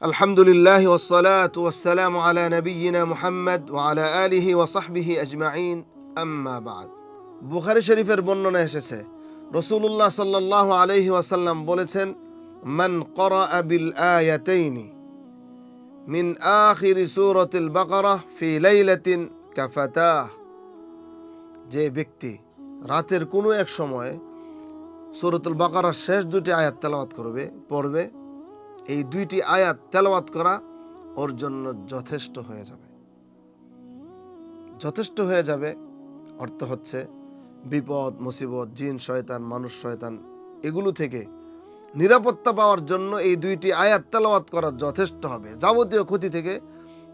আলহামদুলিল্লাহ ওয়াসসালাতু ওয়াসসালামু আলা নবিয়্যিনা মুহাম্মদ ওয়া আলা আলিহি ওয়া সাহবিহি আজমাইন আম্মা বা'দ। বুখারী শরীফের বর্ণনা এসেছে, রাসূলুল্লাহ সাল্লাল্লাহু আলাইহি ওয়াসাল্লাম বলেছেন, মান ক্বরাআ বিল আয়াতাইনি মিন আখিরি সূরাতিল বাকারা ফি লাইলাতিন কাফাতাহ। যে ব্যক্তি রাতের কোনো এক সময় সূরাতুল বাকারার শেষ দুটি আয়াত তেলাওয়াত পড়বে, এই দুইটি আয়াত তেলাওয়াত করা ওর জন্য যথেষ্ট হয়ে যাবে। যথেষ্ট হয়ে যাবে অর্থ হচ্ছে বিপদ মুসিবত, জিন শয়তান, মানুষ শয়তান, এগুলো থেকে নিরাপত্তা পাওয়ার জন্য এই দুইটি আয়াত তেলাওয়াত করা যথেষ্ট হবে। যাবতীয় ক্ষতি থেকে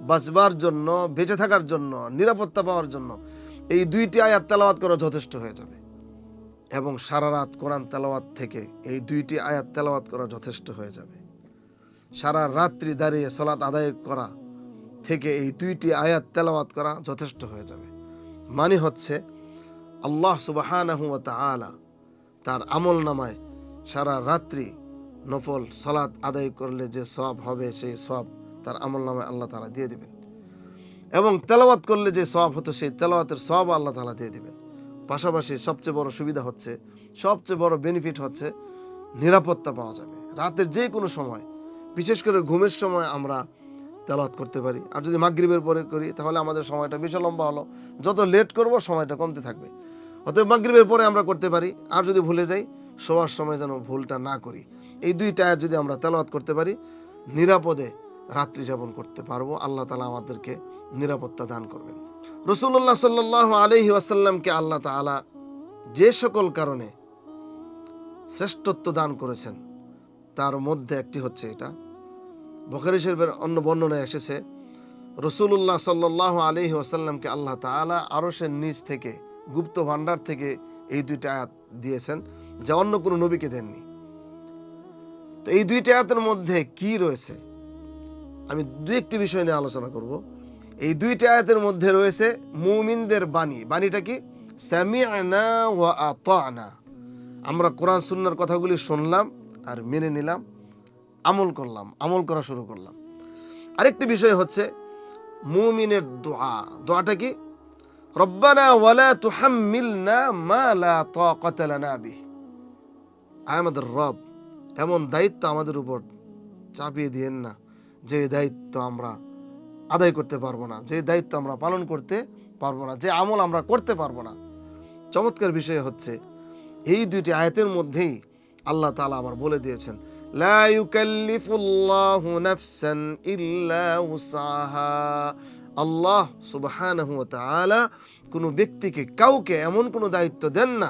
বাঁচবার জন্য, বেঁচে থাকার জন্য, নিরাপত্তা পাওয়ার জন্য এই দুইটি আয়াত তেলাওয়াত করা যথেষ্ট হয়ে যাবে। এবং সারা রাত কোরআন তেলাওয়াত থেকে এই দুইটি আয়াত তেলাওয়াত করা যথেষ্ট হয়ে যাবে। সারা রাত্রি দাঁড়িয়ে সালাত আদায় করা থেকে এই দুইটি আয়াত তেলাওয়াত করা যথেষ্ট হয়ে যাবে। মানে হচ্ছে আল্লাহ সুবহানাহু ওয়া তাআলা তার আমল নামায় সারা রাত্রি নফল সালাত আদায় করলে যে সওয়াব হবে, সেই সওয়াব তার আমল নামায় আল্লাহ তাআলা দিয়ে দিবেন। এবং তেলাওয়াত করলে যে সওয়াব হতো, সেই তেলাওয়াতের সওয়াব আল্লাহ তাআলা দিয়ে দিবেন। পাশাপাশি সবচেয়ে বড় সুবিধা হচ্ছে, সবচেয়ে বড় বেনিফিট হচ্ছে নিরাপত্তা পাওয়া যাবে। রাতের যে কোনো সময়, বিশেষ করে ঘুমের সময় আমরা তেলাওয়াত করতে পারি। আর যদি মাগরিবের পরে করি তাহলে আমাদের সময়টা বেশি লম্বা হলো, যত লেট করব সময়টা কমতে থাকবে। অতএব মাগরিবের পরে আমরা করতে পারি। আর যদি ভুলে যাই, শোয়ার সময় যেন ভুলটা না করি। এই দুইটা আয়াত যদি আমরা তেলাওয়াত করতে পারি, নিরাপদে রাত্রি যাপন করতে পারবো। আল্লাহ তাআলা আমাদেরকে নিরাপত্তা দান করবেন। রাসূলুল্লাহ সাল্লাল্লাহু আলাইহি ওয়াসাল্লামকে আল্লাহ তাআলা যে সকল কারণে শ্রেষ্ঠত্ব দান করেছেন, তার মধ্যে একটি হচ্ছে এটা। বুখারী শরীফের অন্য বর্ণনায় এসেছে, রাসূলুল্লাহ সাল্লাল্লাহু আলাইহি ওয়াসাল্লামকে আল্লাহ তাআলা আরশের নিচ থেকে, গুপ্ত ভান্ডার থেকে এই দুইটা আয়াত দিয়েছেন, যা অন্য কোনো নবীকে দেননি। তো এই দুইটা আয়াতের মধ্যে কি রয়েছে, আমি দুই একটি বিষয় নিয়ে আলোচনা করব। এই দুইটা আয়াতের মধ্যে রয়েছে মুমিনদের বাণী। বাণীটা কি? সামি'না ওয়া আতা'না। আমরা কোরআন সুন্নাহর কথাগুলি শুনলাম আর মেনে নিলাম, আমল করলাম, আমল করা শুরু করলাম। আরেকটি বিষয় হচ্ছে মুমিনের দোয়া। দোয়াটা কি? রব্বানা ওয়ালা তুহাম্মিলনা মা লা তাকাতা লানা বিহ। আমাদের রব, এমন দায়িত্ব আমাদের উপর চাপিয়ে দিয়েন না যে দায়িত্ব আমরা আদায় করতে পারবো না, যে দায়িত্ব আমরা পালন করতে পারবো না, যে আমল আমরা করতে পারবো না। চমৎকার বিষয় হচ্ছে এই দুইটি আয়াতের মধ্যেই আল্লাহ তাআলা আবার বলে দিয়েছেন, লা ইউকাল্লিফুল্লাহু নাফসান ইল্লা উসআহা। আল্লাহ সুবহানাহু ওয়া তাআলা কোনো ব্যক্তিকে, কাউকে এমন কোনো দায়িত্ব দেন না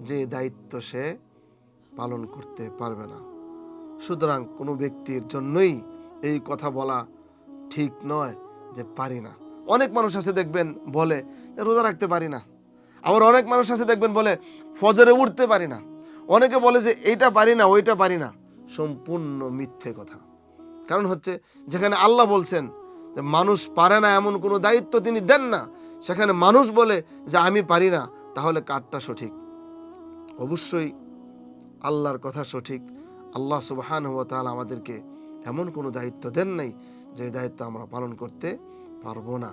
যে দায়িত্ব সে পালন করতে পারবে না। সুতরাং কোনো ব্যক্তির জন্যই এই কথা বলা ঠিক নয় যে পারি না। অনেক মানুষ আছে দেখবেন বলে রোজা রাখতে পারি না। আবার অনেক মানুষ আছে দেখবেন বলে ফজরে উঠতে পারি না। অনেকে বলে যে এইটা পারি না, ওইটা পারি না। সম্পূর্ণ মিথ্যে কথা। কারণ হচ্ছে, যেখানে আল্লাহ বলছেন যে মানুষ পারে না এমন কোনো দায়িত্ব তিনি দেন না, সেখানে মানুষ বলে যে আমি পারি না, তাহলে কারটা সঠিক? অবশ্যই আল্লাহর কথা সঠিক। আল্লাহ সুবহানাহু ওয়া তাআলা আমাদেরকে এমন কোনো দায়িত্ব দেন নাই যে দায়িত্ব আমরা পালন করতে পারবো না।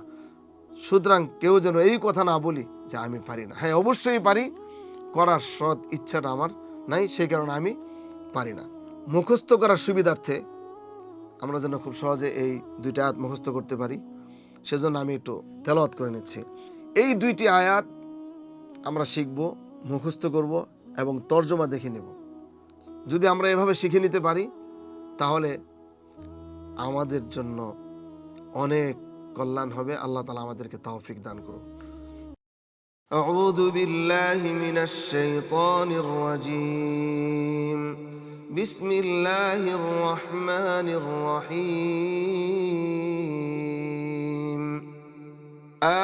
সুতরাং কেউ যেন এই কথা না বলি যে আমি পারি না। হ্যাঁ, অবশ্যই পারি, করার সৎ ইচ্ছাটা আমার নাই, সেই কারণে আমি পারি না। মুখস্থ করার সুবিধার্থে আমরা যেন খুব সহজে এই দুইটা আয়াত মুখস্থ করতে পারি, সেজন্য আমি একটু তেলাওয়াত করে নিচ্ছি। এই দুইটি আয়াত আমরা শিখব, মুখস্থ করব এবং তর্জমা দেখে নেব। যদি আমরা এভাবে শিখে নিতে পারি, তাহলে আমাদের জন্য অনেক কল্যাণ হবে। আল্লাহ তাআলা আমাদেরকে তৌফিক দান করুন। আউযু বিল্লাহি মিনাশ শাইতানির রাজীম। বিসমিল্লাহির রহমানির রহিম।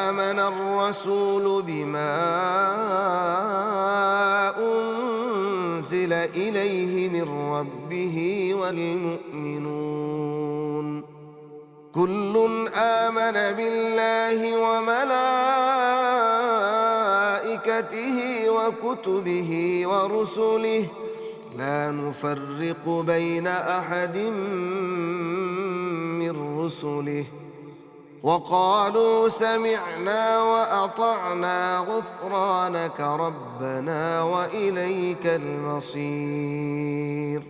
আমানার রাসূলু বিমা উনজিলা ইলাইহি মির রাব্বিহি ওয়াল মুমিনুন কুল্লুন আমানা বিল্লাহি ওয়া মালাইকাতিহি ওয়া কুতুবিহি ওয়া রুসুলিহি লা নুফাররিকু বাইনা আহাদিম رسله وقالوا سمعنا وأطعنا غفرانك ربنا وإليك المصير.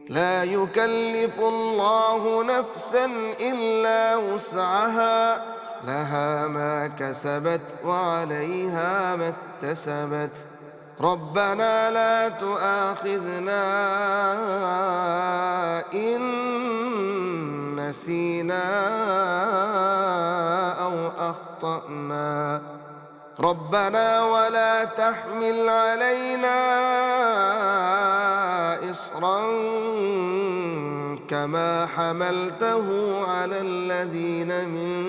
لا يكلف الله نفسا إلا وسعها، لها ما كسبت وعليها ما اكتسبت. ربنا لا تؤاخذنا إن نسينا أو أخطأنا. ربنا ولا تحمل علينا إصرا كما حملته على الذين من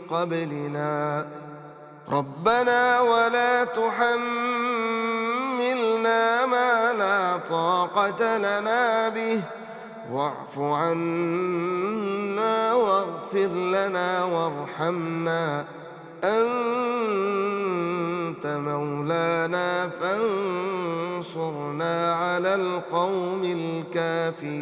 قبلنا. ربنا ولا تحملنا ما لا طاقة لنا به واعف عنا واغفر لنا وارحمنا أنت مولانا فانصرنا على القوم الكافرين.